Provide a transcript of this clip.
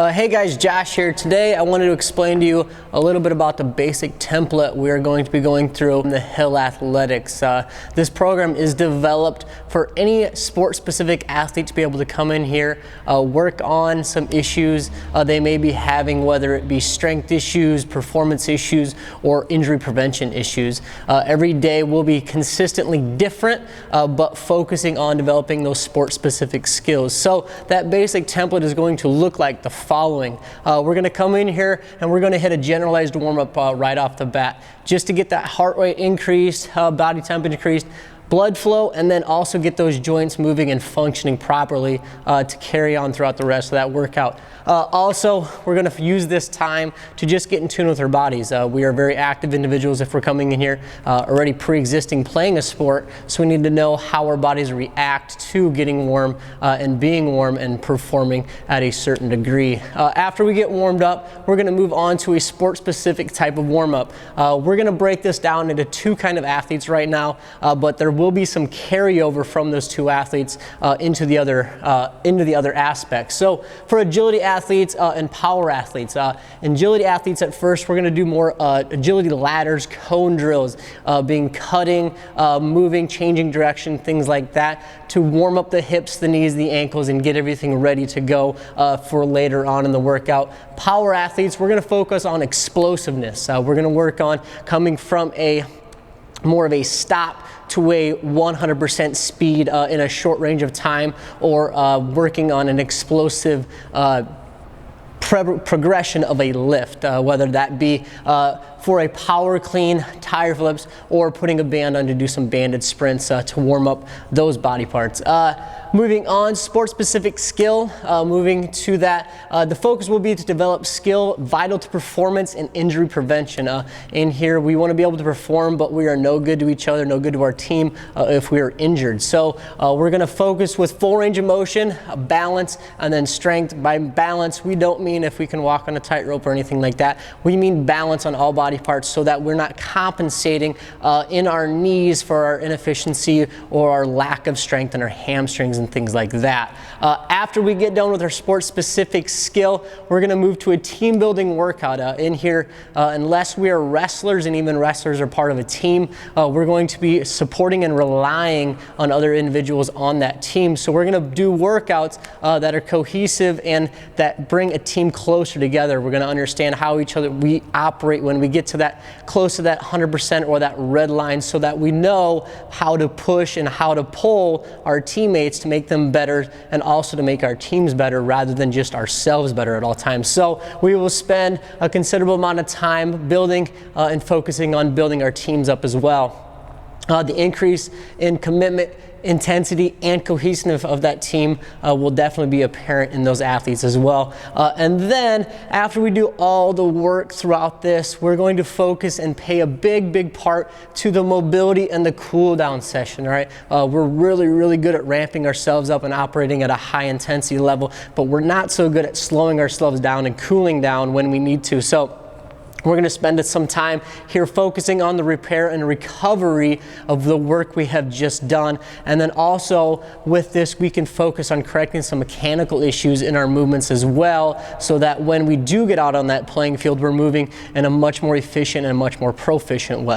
Hey guys, Josh here. Today I wanted to explain to you a little bit about the basic template we are going to be going through in the Hill Athletics. This program is developed for any sport-specific athlete to be able to come in here, work on some issues they may be having, whether it be strength issues, performance issues, or injury prevention issues. Every day will be consistently different, but focusing on developing those sport-specific skills. So that basic template is going to look like the following. We're going to come in here and we're going to hit a generalized warm-up right off the bat just to get that heart rate increased, body temperature increased, blood flow, and then also get those joints moving and functioning properly to carry on throughout the rest of that workout. Also, we're going to use this time to just get in tune with our bodies. We are very active individuals if we're coming in here already pre-existing playing a sport, so we need to know how our bodies react to getting warm and being warm and performing at a certain degree. After we get warmed up, we're going to move on to a sport-specific type of warm-up. We're going to break this down into two kind of athletes right now, but there will be some carryover from those two athletes into the other aspects. So for agility athletes and power athletes, agility athletes at first we're going to do more agility ladders, cone drills, being cutting, moving, changing direction, things like that to warm up the hips, the knees, the ankles, and get everything ready to go for later on in the workout. Power athletes, we're going to focus on explosiveness. We're going to work on coming from more of a stop to a 100% speed in a short range of time, or working on an explosive progression of a lift, whether that be for a power clean, tire flips, or putting a band on to do some banded sprints to warm up those body parts. Moving on, sport-specific skill, moving to that, the focus will be to develop skill vital to performance and injury prevention. In here, we want to be able to perform, but we are no good to each other, no good to our team if we are injured. So we're going to focus with full range of motion, balance, and then strength. By balance, we don't mean if we can walk on a tightrope or anything like that. We mean balance on all body parts so that we're not compensating in our knees for our inefficiency or our lack of strength in our hamstrings and things like that. After we get done with our sport-specific skill, we're going to move to a team-building workout. In here, unless we are wrestlers, and even wrestlers are part of a team, we're going to be supporting and relying on other individuals on that team. So we're going to do workouts that are cohesive and that bring a team closer together. We're going to understand how we operate when we get to that close to that 100% or that red line, so that we know how to push and how to pull our teammates to make them better, and also to make our teams better rather than just ourselves better at all times. So we will spend a considerable amount of time building and focusing on building our teams up as well. The increase in commitment, intensity, and cohesiveness of that team will definitely be apparent in those athletes as well. And then after we do all the work throughout this, we're going to focus and pay a big part to the mobility and the cool down session. All right, we're really good at ramping ourselves up and operating at a high intensity level, but we're not so good at slowing ourselves down and cooling down when we need to. So we're going to spend some time here focusing on the repair and recovery of the work we have just done. And then also with this, we can focus on correcting some mechanical issues in our movements as well, so that when we do get out on that playing field, we're moving in a much more efficient and much more proficient way.